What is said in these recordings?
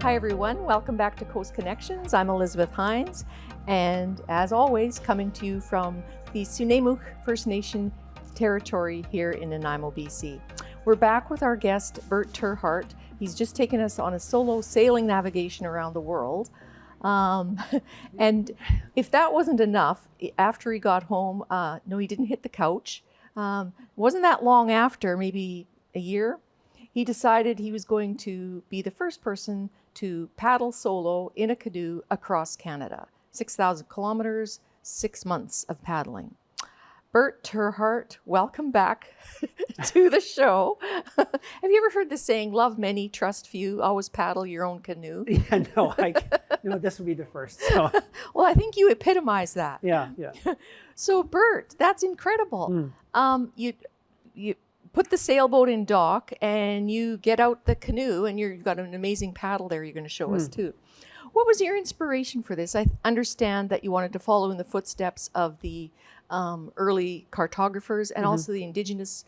Hi everyone, welcome back to Coast Connections. I'm Elizabeth Hines, and as always, coming to you from the Sunemuk First Nation territory here in Nanaimo, BC. We're back with our guest, Bert ter Hart. He's just taken us on a solo sailing navigation around the world. And if that wasn't enough, after he got home, no, he didn't hit the couch. Wasn't that long after, maybe a year, he decided he was going to be the first person to paddle solo in a canoe across Canada. 6,000 kilometers, 6 months of paddling. Bert ter Hart, welcome back to the show. Have you ever heard the saying, love many, trust few, always paddle your own canoe? Yeah, no, this would be the first. So. Well, I think you epitomize that. Yeah. So Bert, that's incredible. You put the sailboat in dock and you get out the canoe and you've got an amazing paddle there you're going to show us too. What was your inspiration for this? I understand that you wanted to follow in the footsteps of the early cartographers and also the Indigenous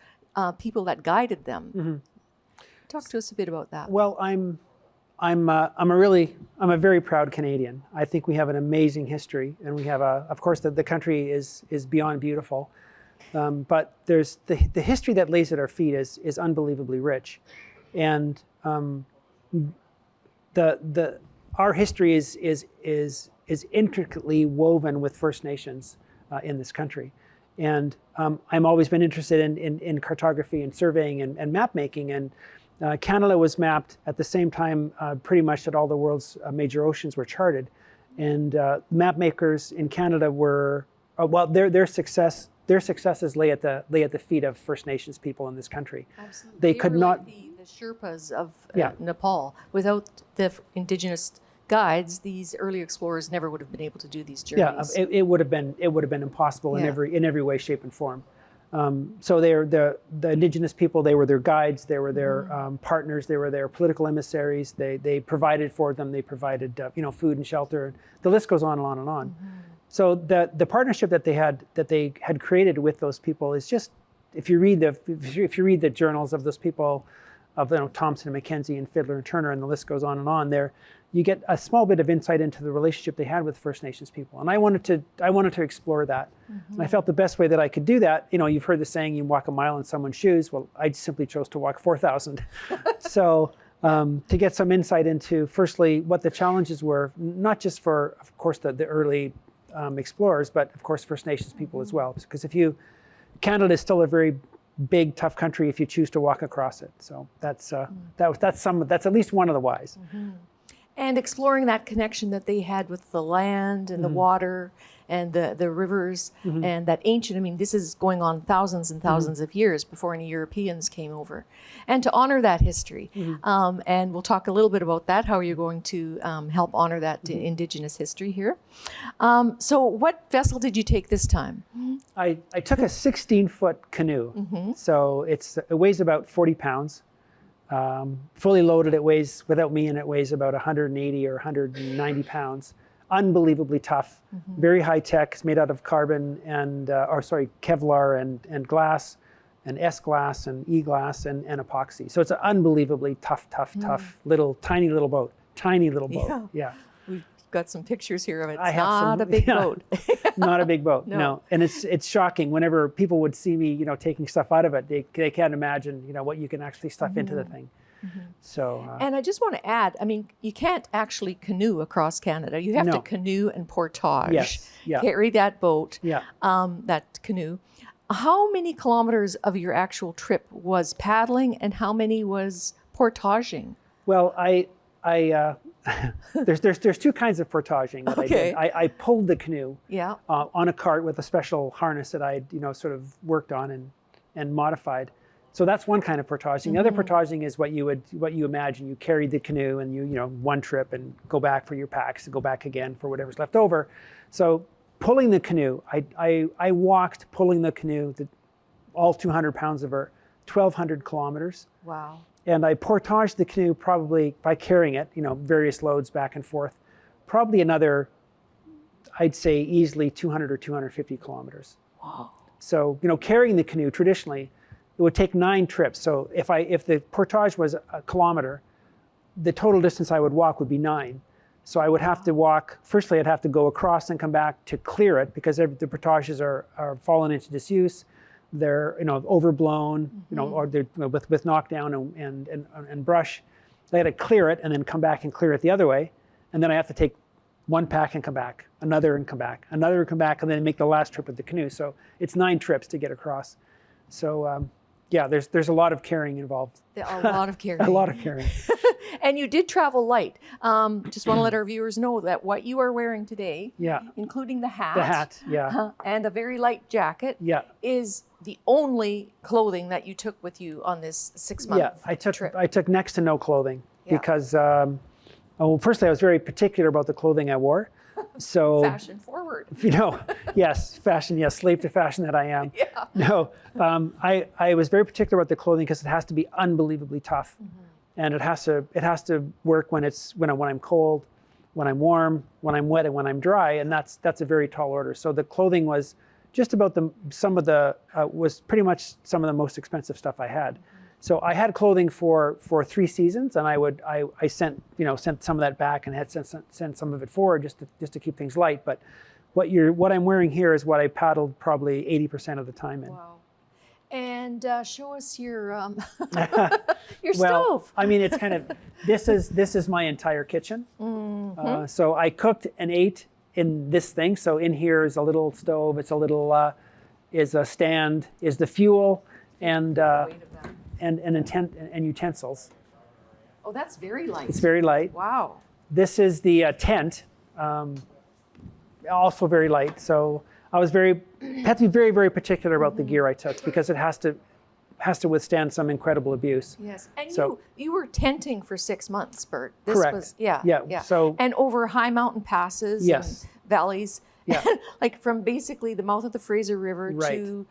people that guided them. Talk to us a bit about that. Well, I'm a very proud Canadian. I think we have an amazing history, and we have of course, the country is beyond beautiful. But there's the history that lays at our feet is unbelievably rich, and our history is intricately woven with First Nations in this country, and I've always been interested in cartography and surveying and map making, and Canada was mapped at the same time pretty much that all the world's major oceans were charted, and map makers in Canada were their successes lay at the feet of First Nations people in this country. Absolutely. They could not. The Sherpas of Nepal. Without the Indigenous guides, these early explorers never would have been able to do these journeys. Yeah, it would have been impossible in every way, shape, and form. So they're the Indigenous people. They were their guides. They were their partners. They were their political emissaries. They provided for them. They provided food and shelter. The list goes on and on and on. So the partnership that they had created with those people is just, if you read the journals of those people, of Thompson and Mackenzie and Fiddler and Turner, and the list goes on and on, there you get a small bit of insight into the relationship they had with First Nations people. And I wanted to explore that. And I felt the best way that I could do that, you've heard the saying, you walk a mile in someone's shoes. Well, I simply chose to walk 4,000. So to get some insight into, firstly, what the challenges were, not just for, of course, the early explorers, but of course First Nations people as well. Because Canada is still a very big, tough country if you choose to walk across it. So that's at least one of the whys. And exploring that connection that they had with the land and the water and the rivers and that ancient, this is going on thousands and thousands of years before any Europeans came over. And to honor that history. And we'll talk a little bit about that, how you're going to help honor that Indigenous history here. So what vessel did you take this time? I took a 16-foot canoe. So it weighs about 40 pounds. Fully loaded, it weighs, without me in it, weighs about 180 or 190 pounds. Unbelievably tough, very high tech. It's made out of carbon and, Kevlar and glass, and S-glass and E-glass and epoxy. So it's an unbelievably tough, tiny little boat. Yeah. We've got some pictures here of it. It's not a big boat. Not a big boat, no. And it's shocking. Whenever people would see me, taking stuff out of it, they can't imagine, what you can actually stuff into the thing. So. And I just want to add, you can't actually canoe across Canada. You have to canoe and portage. Yes. Yeah. Carry that boat. Yeah. That canoe. How many kilometers of your actual trip was paddling, and how many was portaging? Well, there's two kinds of portaging that I did. I pulled the canoe on a cart with a special harness that I sort of worked on and modified. So that's one kind of portaging. The other portaging is what you imagine. You carry the canoe and you one trip and go back for your packs and go back again for whatever's left over. So pulling the canoe, I walked pulling the canoe, all 200 pounds of her, 1,200 kilometers. Wow. And I portaged the canoe probably by carrying it, various loads back and forth, probably another, I'd say easily 200 or 250 kilometers. Wow. So, carrying the canoe traditionally, it would take 9 trips. So if the portage was a kilometer, the total distance I would walk would be 9. So I would have to walk, firstly I'd have to go across and come back to clear it because the portages are fallen into disuse. They're overblown, or they're with knockdown and brush. I had to clear it and then come back and clear it the other way. And then I have to take one pack and come back, another and come back, another and come back, and then make the last trip with the canoe. So it's 9 trips to get across. So yeah, there's a lot of carrying involved. A lot of carrying. A lot of carrying. And you did travel light. Just want to let our viewers know that what you are wearing today, including the hat, and a very light jacket, is the only clothing that you took with you on this 6-month trip. I took next to no clothing because, well, firstly, I was very particular about the clothing I wore. So fashion forward. Yes, fashion, yes, slave to fashion that I am. No, I was very particular about the clothing because it has to be unbelievably tough. And it has to work when I'm cold, when I'm warm, when I'm wet, and when I'm dry, and that's a very tall order. So the clothing was just about was pretty much some of the most expensive stuff I had. So I had clothing for 3 seasons, and I sent some of that back and had sent some of it forward just to keep things light. But what I'm wearing here is what I paddled probably 80% of the time in. Wow. And show us your your stove. I mean, it's kind of this is my entire kitchen. So I cooked and ate in this thing. So in here is a little stove. It's a little is a stand. Is the fuel and utensils. Oh, that's very light. It's very light. Wow. This is the tent. Also very light. So I had to be very, very particular about the gear I took because it has to withstand some incredible abuse. Yes, and you were tenting for 6 months, Bert. This correct. Was, yeah. So and over high mountain passes, and valleys, like from basically the mouth of the Fraser River to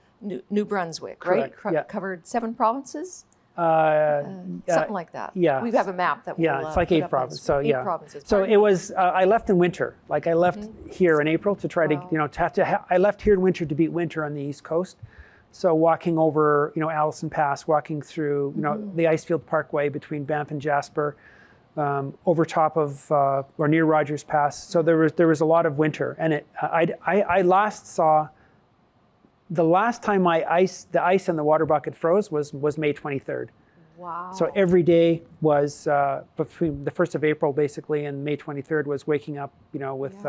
New Brunswick, correct. right? Covered 7 provinces. Something like that. Yeah. We have a map that we'll it's like 8 provinces. So 8 provinces. So it was. I left in winter. Like I left here in April to try to. I left here in winter to beat winter on the East Coast. So walking over, Allison Pass, walking through, the Icefield Parkway between Banff and Jasper, over top of or near Rogers Pass. So there was a lot of winter, and I last saw. The last time the ice and the water bucket froze was May 23rd. Wow. So every day was between the 1st of April basically and May 23rd was waking up, with,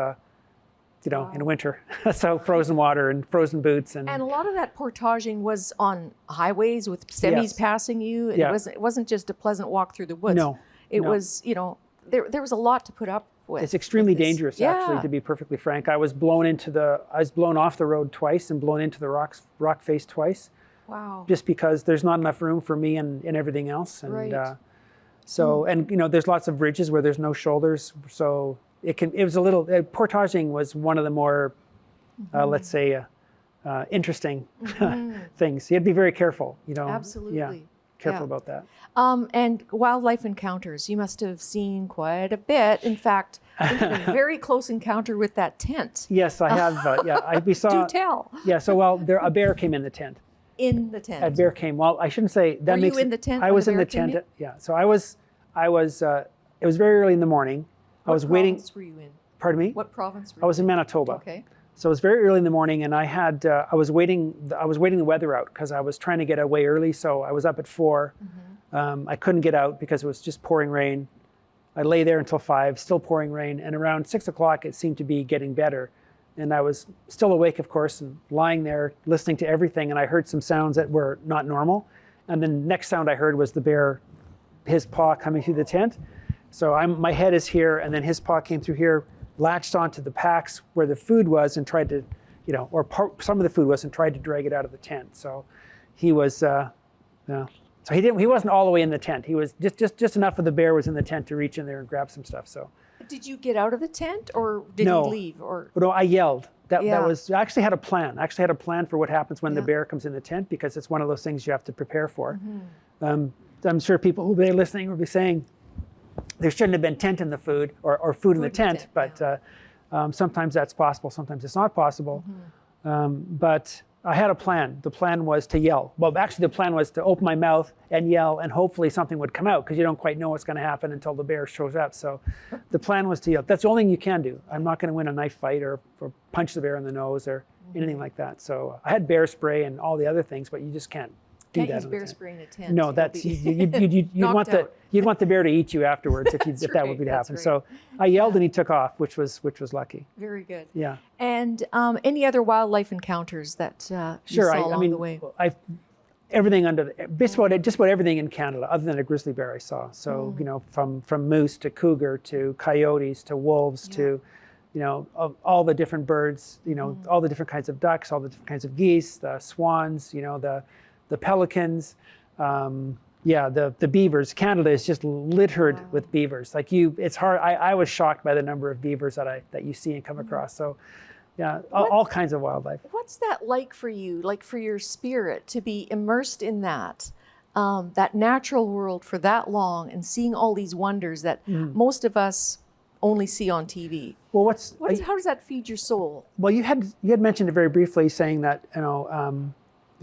in winter. So frozen water and frozen boots. And a lot of that portaging was on highways with semis passing you. It wasn't just a pleasant walk through the woods. No. It was, there was a lot to put up with. It's extremely dangerous, actually, to be perfectly frank. I was blown off the road twice and blown into the rock face twice. Wow. Just because there's not enough room for me and everything else. And right. there's lots of bridges where there's no shoulders. So it was a little, portaging was one of the more, let's say, interesting things. You had to be very careful, Absolutely. Yeah. Careful about that. And wildlife encounters, you must have seen quite a bit. In fact, I think you had a very close encounter with that tent. Yes, I have. We saw. Do tell. Yeah, so a bear came in the tent. In the tent. A bear came. Well, I shouldn't say that. Were you in the tent? I was in the tent. Yeah. So I was. It was very early in the morning. I was waiting. What province were you in? Pardon me? What province were you I was in Manitoba. Okay. So it was very early in the morning, and I was waiting the weather out because I was trying to get away early. So I was up at 4. I couldn't get out because it was just pouring rain. I lay there until 5, still pouring rain, and around 6 o'clock it seemed to be getting better. And I was still awake, of course, and lying there listening to everything, and I heard some sounds that were not normal. And the next sound I heard was the bear, his paw coming through the tent. So my head is here, and then his paw came through here, latched onto the packs where the food was and tried to, some of the food was and tried to drag it out of the tent. So he was, so he wasn't all the way in the tent. He was just enough of the bear was in the tent to reach in there and grab some stuff. So. Did you get out of the tent or did he leave? Or no, I yelled. That was, I actually had a plan. I actually had a plan for what happens when the bear comes in the tent because it's one of those things you have to prepare for. I'm sure people who will be listening will be saying, there shouldn't have been tent in the food or food in the tent, but sometimes that's possible, sometimes it's not possible. But I had a plan. The plan was to yell. Well, actually, the plan was to open my mouth and yell, and hopefully something would come out, because you don't quite know what's going to happen until the bear shows up. So the plan was to yell. That's the only thing you can do. I'm not going to win a knife fight or punch the bear in the nose or anything like that. So I had bear spray and all the other things, but you just can't do Can't that. use bear spray in a tent. No, that's you'd want the bear to eat you afterwards if that would be to happen. Right. So I yelled and he took off, which was lucky. Very good. Yeah. And any other wildlife encounters that you saw along the way? Everything just about everything in Canada, other than a grizzly bear I saw. So from moose to cougar to coyotes to wolves to all the different birds, all the different kinds of ducks, all the different kinds of geese, the swans, the pelicans, the beavers. Canada is just littered with beavers. It's hard. I was shocked by the number of beavers that you see and come across. So, all kinds of wildlife. What's that like for you? Like for your spirit to be immersed in that natural world for that long and seeing all these wonders that most of us only see on TV. Well, how does that feed your soul? Well, you had mentioned it very briefly, saying that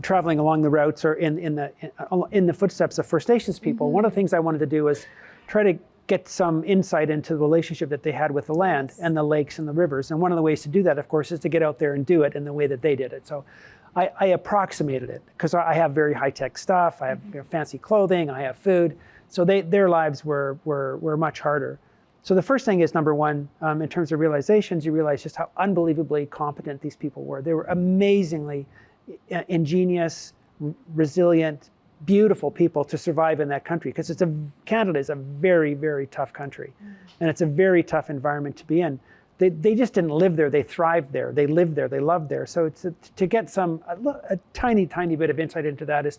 traveling along the routes or in the footsteps of First Nations people. One of the things I wanted to do was try to get some insight into the relationship that they had with the land and the lakes and the rivers. And one of the ways to do that, of course, is to get out there and do it in the way that they did it. So I approximated it, because I have very high-tech stuff. I have fancy clothing. I have food. So their lives were much harder. So the first thing is, number one, in terms of realizations, you realize just how unbelievably competent these people were. They were amazingly ingenious, resilient, beautiful people to survive in that country, because Canada is a very, very tough country, and it's a very tough environment to be in. They just didn't live there; they thrived there. They lived there. They loved there. So to get a tiny bit of insight into that is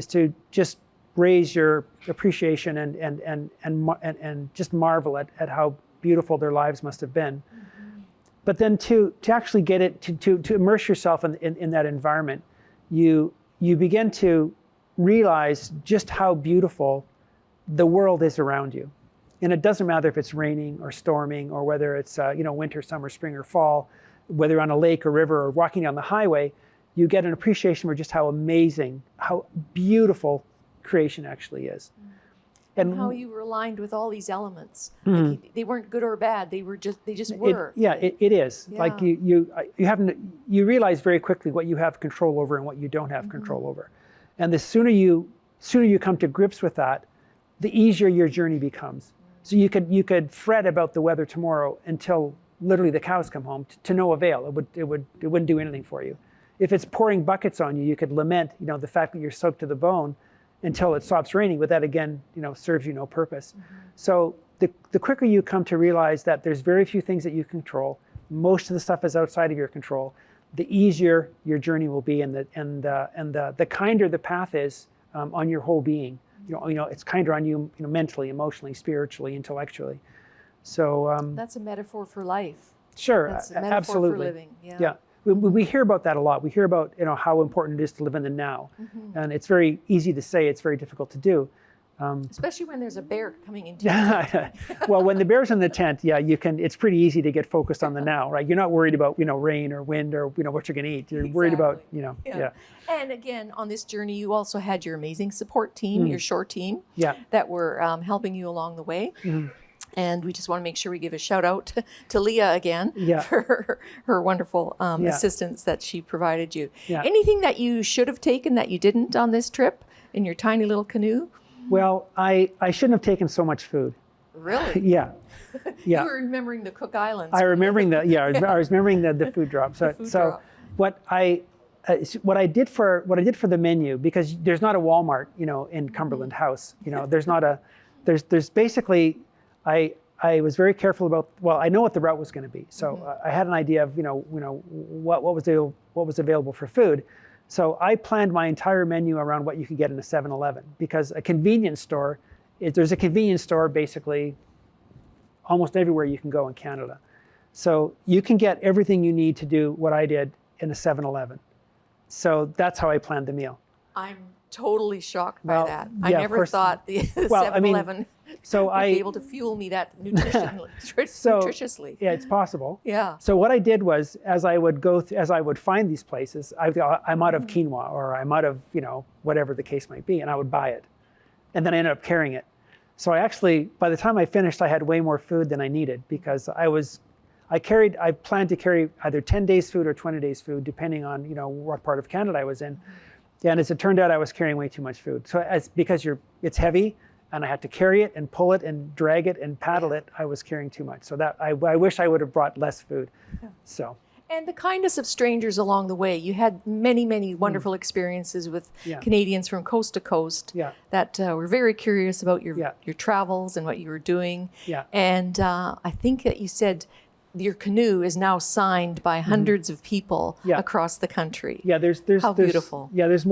to just raise your appreciation and just marvel at how beautiful their lives must have been. But then to actually get it, to immerse yourself in that environment, you begin to realize just how beautiful the world is around you. And it doesn't matter if it's raining or storming, or whether it's winter, summer, spring, or fall, whether you're on a lake or river or walking down the highway, you get an appreciation for just how amazing, how beautiful creation actually is. And how you were aligned with all these elements. Like they weren't good or bad. They just were. It is. Yeah. Like you realize very quickly what you have control over and what you don't have control over. And the sooner you come to grips with that, the easier your journey becomes. So you could fret about the weather tomorrow until literally the cows come home, to no avail. It wouldn't do anything for you. If it's pouring buckets on you, you could lament, the fact that you're soaked to the bone until it stops raining, but that again, serves you no purpose. So the quicker you come to realize that there's very few things that you control, most of the stuff is outside of your control, the easier your journey will be, and the kinder the path is on your whole being. It's kinder on you, mentally, emotionally, spiritually, intellectually. So that's a metaphor for life. Sure, that's a metaphor absolutely. for living. Yeah. We hear about that a lot. We hear about how important it is to live in the now, and it's very easy to say. It's very difficult to do, especially when there's a bear coming into your tent. Well, when the bear's in the tent, you can. It's pretty easy to get focused on the now, right? You're not worried about rain or wind or what you're going to eat. You're worried about Yeah. And again, on this journey, you also had your amazing support team, your shore team, that were helping you along the way. And we just want to make sure we give a shout out to Leah again for her wonderful assistance that she provided you. Anything that you should have taken that you didn't on this trip in your tiny little canoe? Well, I shouldn't have taken so much food. Really? Yeah. You were remembering the Cook Islands. I was remembering the food drop. So what I did for the menu, because there's not a Walmart, in Cumberland House. There's basically. I was very careful about. Well, I know what the route was going to be, so I had an idea of what was available for food. So I planned my entire menu around what you could get in a 7-Eleven, because a convenience store, there's a convenience store basically almost everywhere you can go in Canada. So you can get everything you need to do what I did in a 7-Eleven. So that's how I planned the meal. I'm totally shocked by Well, that. I yeah, of never course. thought the Well, I mean, 7-Eleven So would be able to fuel me that nutritiously. Yeah, it's possible. Yeah. So what I did was, as I would as I would find these places, I'm out of quinoa, or I'm out of, whatever the case might be, and I would buy it, and then I ended up carrying it. So I actually, by the time I finished, I had way more food than I needed, because I planned to carry either 10 days food or 20 days food, depending on, what part of Canada I was in. And as it turned out, I was carrying way too much food. So because it's heavy, and I had to carry it and pull it and drag it and paddle it, I was carrying too much. So that I wish I would have brought less food. So. And the kindness of strangers along the way. You had many, many wonderful experiences with Canadians from coast to coast that were very curious about your travels and what you were doing. Yeah. And I think that you said your canoe is now signed by hundreds of people across the country. Yeah, there's how beautiful. There's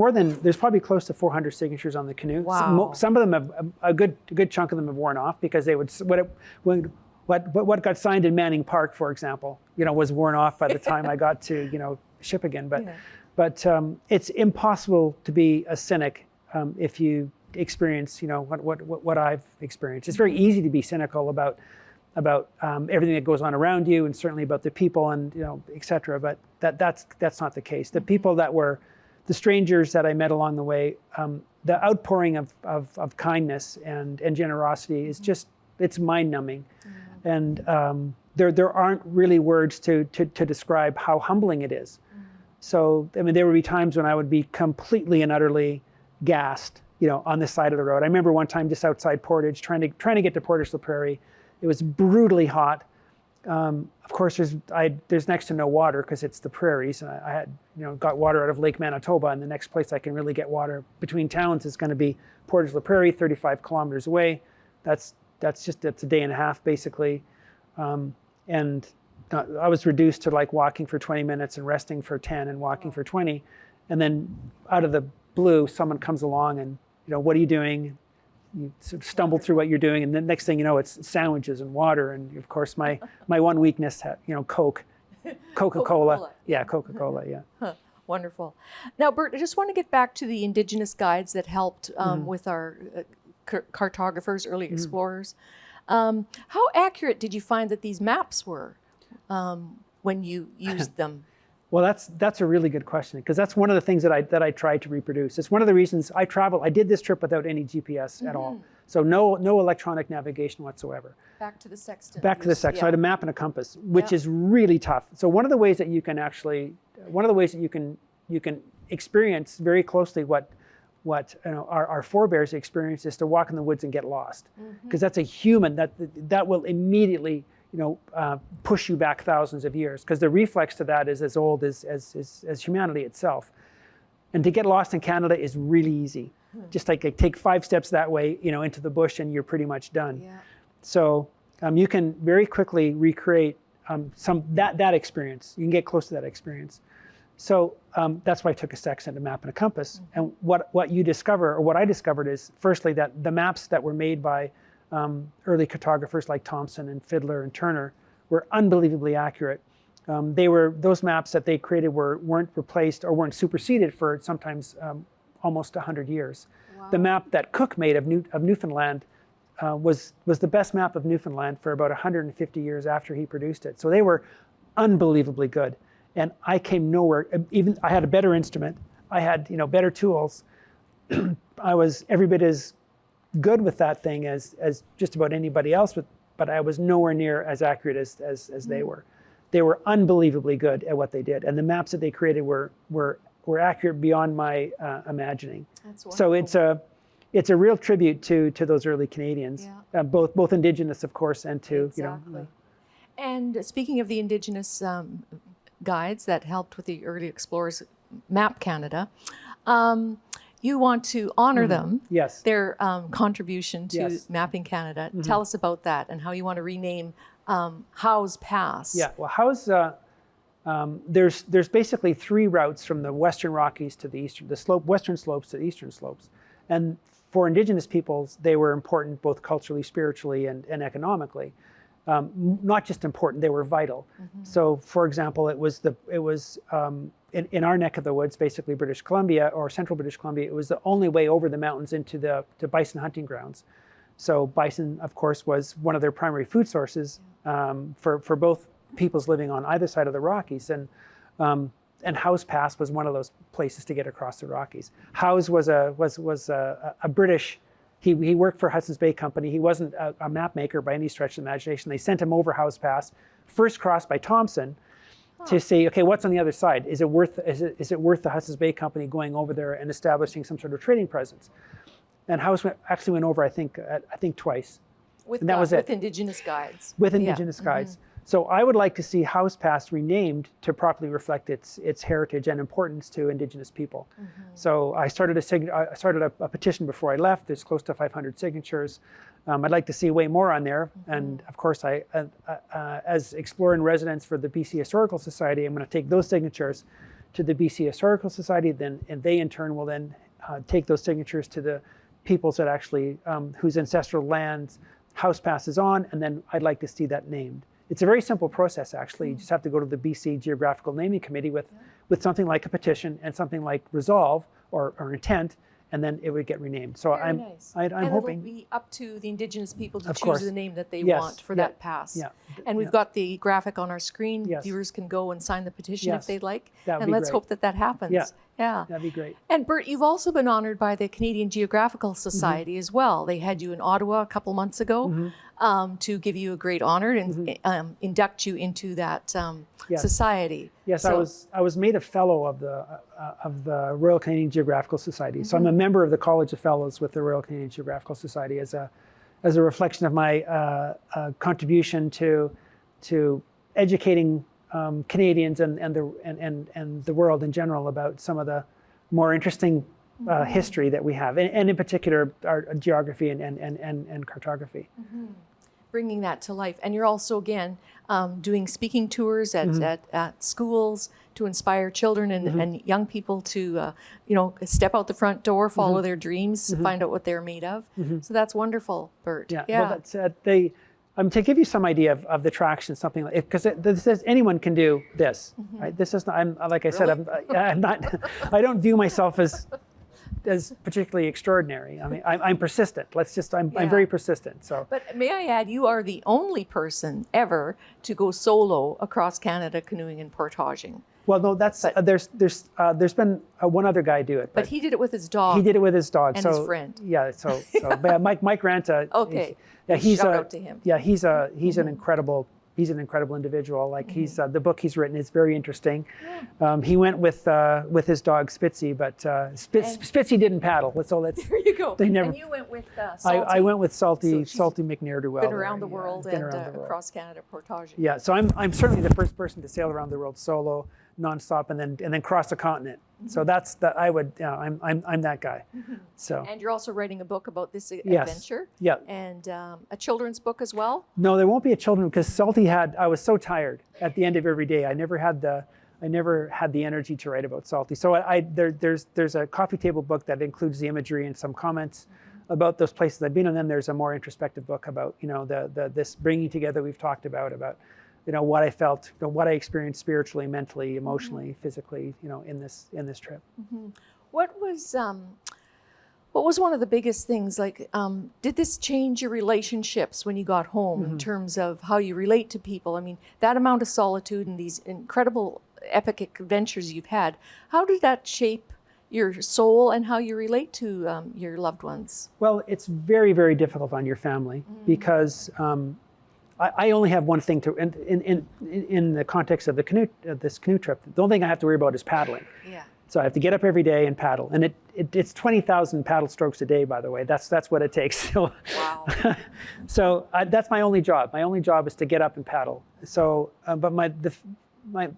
probably close to 400 signatures on the canoe. Wow. Some of them have, a good chunk of them have worn off, because they would, what got signed in Manning Park, for example, was worn off by the time I got to, ship again. But it's impossible to be a cynic if you experience, what I've experienced. It's very easy to be cynical about everything that goes on around you, and certainly about the people, and et cetera. But that's not the case. The people the strangers that I met along the way, the outpouring of kindness and generosity is just, it's mind-numbing. And there aren't really words to describe how humbling it is. So, I mean, there would be times when I would be completely and utterly gassed, on this side of the road. I remember one time just outside Portage, trying to get to Portage-la-Prairie. It was brutally hot. Of course, there's next to no water, because it's the prairies. And I had, got water out of Lake Manitoba, and the next place I can really get water between towns is going to be Portage-la-Prairie, 35 kilometers away. That's a day and a half, basically. And I was reduced to like walking for 20 minutes and resting for 10 and walking for 20. And then out of the blue, someone comes along and, what are you doing? You sort of stumble through what you're doing, and the next thing you know, it's sandwiches and water, and of course my one weakness, Coca-Cola. Coca-Cola. Yeah, Coca-Cola. Yeah. Huh. Wonderful. Now, Bert, I just want to get back to the Indigenous guides that helped with our cartographers, early explorers. How accurate did you find that these maps were when you used them? Well, that's a really good question, because that's one of the things that I tried to reproduce. It's one of the reasons I did this trip without any GPS at all. So no electronic navigation whatsoever. Back to the sextant. Back to the sextant. So I had a map and a compass, which is really tough. So one of the ways that you can experience very closely what our forebears experienced is to walk in the woods and get lost, because that's a human that will immediately push you back thousands of years, because the reflex to that is as old as humanity itself. And to get lost in Canada is really easy. Just like take 5 steps that way, into the bush, and you're pretty much done. Yeah. So you can very quickly recreate that experience. You can get close to that experience. So that's why I took a sextant, a map, and a compass. And what you discover, or what I discovered, is firstly that the maps that were made by early cartographers like Thompson and Fiddler and Turner were unbelievably accurate. Those maps that they created weren't replaced or weren't superseded for sometimes almost 100 years. Wow. The map that Cook made of Newfoundland was the best map of Newfoundland for about 150 years after he produced it. So they were unbelievably good. And I came nowhere. Even I had a better instrument. I had better tools. I was every bit as good with that thing as just about anybody else, but I was nowhere near as accurate as they were. They were unbelievably good at what they did, and the maps that they created were accurate beyond my imagining. That's wonderful. So it's a real tribute to those early Canadians, both Indigenous, of course, and to exactly. And speaking of the Indigenous guides that helped with the early explorers map Canada. You want to honor them, yes, their contribution to mapping Canada. Tell us about that and how you want to rename Howe's Pass. Yeah, well, Howe's, there's basically 3 routes from the Western Rockies to the eastern, western slopes to the eastern slopes. And for Indigenous peoples, they were important both culturally, spiritually, and economically. not just important, they were vital. So, for example, it was in our neck of the woods, basically British Columbia or central British Columbia, it was the only way over the mountains into the bison hunting grounds. So bison, of course, was one of their primary food sources for both peoples living on either side of the Rockies. And Howe's Pass was one of those places to get across the Rockies. Howe's was a British. He worked for Hudson's Bay Company. He wasn't a map maker by any stretch of the imagination. They sent him over Howe's Pass, first crossed by Thompson, to say, okay, what's on the other side? Is it worth the Hudson's Bay Company going over there and establishing some sort of trading presence? And Howe's actually went over, I think twice. And that was it. With Indigenous guides. With Indigenous guides. So I would like to see Howe's Pass renamed to properly reflect its heritage and importance to Indigenous people. So I started a petition before I left. There's close to 500 signatures. I'd like to see way more on there. And of course, as Explorer in Residence for the BC Historical Society, I'm going to take those signatures to the BC Historical Society, and they in turn will then take those signatures to the peoples that actually, whose ancestral lands Howe's Pass is on, and then I'd like to see that named. It's a very simple process, actually. You just have to go to the BC Geographical Naming Committee with something like a petition and something like resolve or intent, and then it would get renamed. So I'm hoping. It'll be up to the Indigenous people to Of choose course. the name that they want for that pass. Yeah. And we've got the graphic on our screen. Yes. Viewers can go and sign the petition if they'd like. That would and be let's great. hope that happens. Yeah. That'd be great. And Bert, you've also been honored by the Canadian Geographical Society as well. They had you in Ottawa a couple months ago to give you a great honor and induct you into that society. Yes, So- I was made a fellow of the Royal Canadian Geographical Society. So I'm a member of the College of Fellows with the Royal Canadian Geographical Society as a reflection of my contribution to educating Canadians and the world in general about some of the more interesting history that we have, and in particular our geography and cartography. Bringing that to life. And you're also, again, doing speaking tours at schools to inspire children and young people to, step out the front door, follow their dreams, find out what they're made of. So that's wonderful, Bert. Well, that's to give you some idea of the traction, something like, because this says anyone can do this, right? This is not, like I said, I'm not, I don't view myself as particularly extraordinary. I mean, I'm persistent. I'm very persistent. So, but may I add, you are the only person ever to go solo across Canada canoeing and portaging. Well, no, there's been one other guy do it. But he did it with his dog. He did it with his dog. And his friend. Yeah. So but Mike Ranta. Okay. Shout out to him. Yeah, he's an incredible individual. Like the book he's written is very interesting. He went with his dog Spitzy, but Spitzy didn't paddle. So let's. There you go. They never. And you went with Salty. I went with Salty McNear-do-Well. Been around the world and across Canada portaging. Yeah, so I'm certainly the first person to sail around the world solo, nonstop, and then cross a continent. So that's I'm that guy. So. And you're also writing a book about this adventure. Yeah. And a children's book as well. No, there won't be a children because Salty I was so tired at the end of every day. I never had the energy to write about Salty. So there's a coffee table book that includes the imagery and some comments about those places I've been, and then there's a more introspective book about this bringing together we've talked about what I felt, what I experienced spiritually, mentally, emotionally, physically, in this trip. What was one of the biggest things? Like, did this change your relationships when you got home in terms of how you relate to people? I mean, that amount of solitude and these incredible epic adventures you've had, how did that shape your soul and how you relate to your loved ones? Well, it's very, very difficult on your family because I only have one thing to, in the context of this canoe trip, the only thing I have to worry about is paddling. Yeah. So I have to get up every day and paddle, and it's 20,000 paddle strokes a day, by the way. That's what it takes. So, wow. So that's my only job. My only job is to get up and paddle. So, but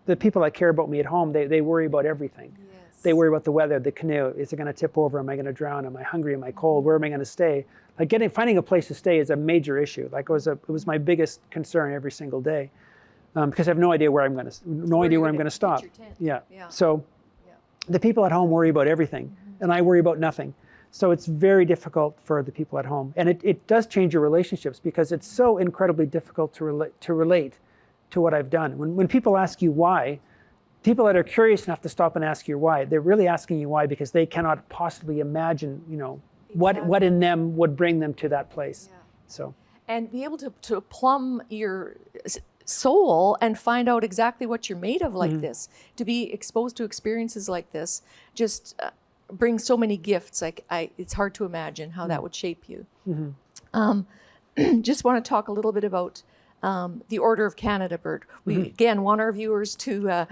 the people that care about me at home, they worry about everything. Yes. They worry about the weather, the canoe. Is it going to tip over? Am I going to drown? Am I hungry? Am I cold? Where am I going to stay? Like finding a place to stay is a major issue. Like it was my biggest concern every single day, because I have no idea where I'm going to stop. Yeah. So the people at home worry about everything, and I worry about nothing. So it's very difficult for the people at home. And it does change your relationships because it's so incredibly difficult to relate to what I've done. When people ask you why, people that are curious enough to stop and ask you why, they're really asking you why because they cannot possibly imagine, what in them would bring them to that place. Yeah. So. And be able to plumb your soul and find out exactly what you're made of like this, to be exposed to experiences like this, just brings so many gifts. It's hard to imagine how that would shape you. Just want to talk a little bit about the Order of Canada, Bert. We again want our viewers to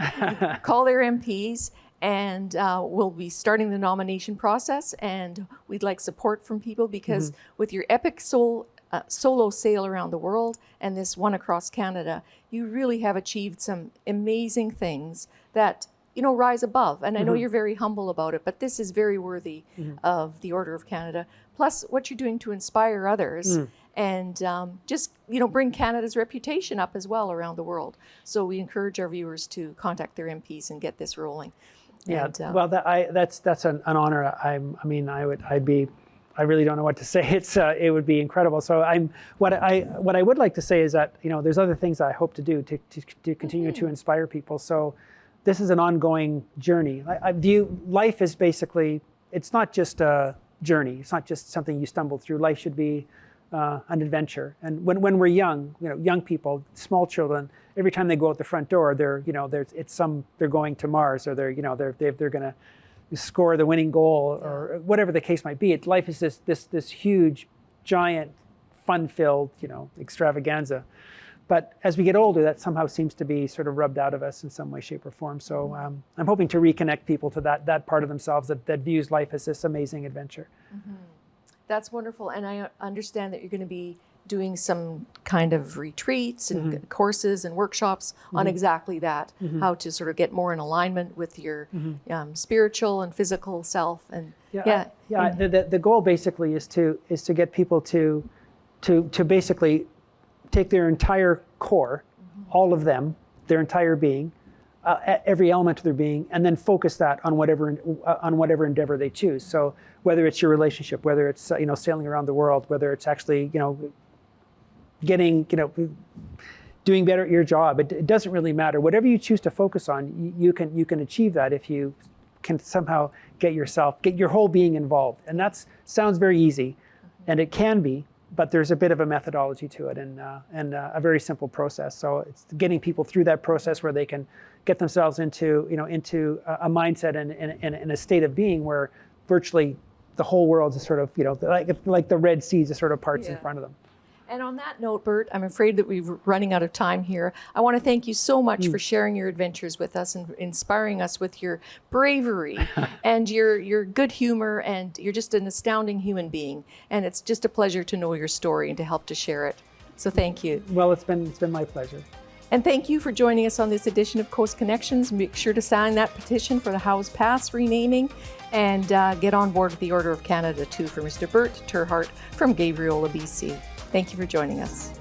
call their MPs, and we'll be starting the nomination process, and we'd like support from people because with your epic solo sail around the world and this one across Canada, you really have achieved some amazing things that rise above. And I know you're very humble about it, but this is very worthy of the Order of Canada. Plus what you're doing to inspire others and just, bring Canada's reputation up as well around the world. So we encourage our viewers to contact their MPs and get this rolling. Yeah, And, well, that's an honor. I really don't know what to say. It would be incredible. So what I would like to say is that there's other things I hope to do to continue to inspire people. So this is an ongoing journey. I view life as basically, it's not just a journey. It's not just something you stumble through. Life should be an adventure. And when we're young, young people, small children, every time they go out the front door, they're going to Mars, or they're going to score the winning goal, or whatever the case might be. Life is this huge, giant, fun-filled, extravaganza. But as we get older, that somehow seems to be sort of rubbed out of us in some way, shape, or form. So I'm hoping to reconnect people to that part of themselves that views life as this amazing adventure. That's wonderful. And I understand that you're going to be doing some kind of retreats and courses and workshops on exactly that, how to sort of get more in alignment with your spiritual and physical self. And the goal basically is to get people to basically take their entire core, all of them, their entire being, every element of their being, and then focus that on whatever endeavor they choose. So whether it's your relationship, whether it's sailing around the world, whether it's actually getting doing better at your job, it doesn't really matter. Whatever you choose to focus on, you can achieve that if you can somehow get your whole being involved. And that sounds very easy, and it can be. But there's a bit of a methodology to it and a very simple process. So it's getting people through that process where they can get themselves into a mindset and a state of being where virtually the whole world is sort of like the Red Sea just sort of parts in front of them. And on that note, Bert, I'm afraid that we're running out of time here. I want to thank you so much for sharing your adventures with us and inspiring us with your bravery and your good humor, and you're just an astounding human being. And it's just a pleasure to know your story and to help to share it. So thank you. Well, it's been my pleasure. And thank you for joining us on this edition of Coast Connections. Make sure to sign that petition for the Howes Pass renaming and get on board with the Order of Canada too for Mr. Bert ter Hart from Gabriola, BC. Thank you for joining us.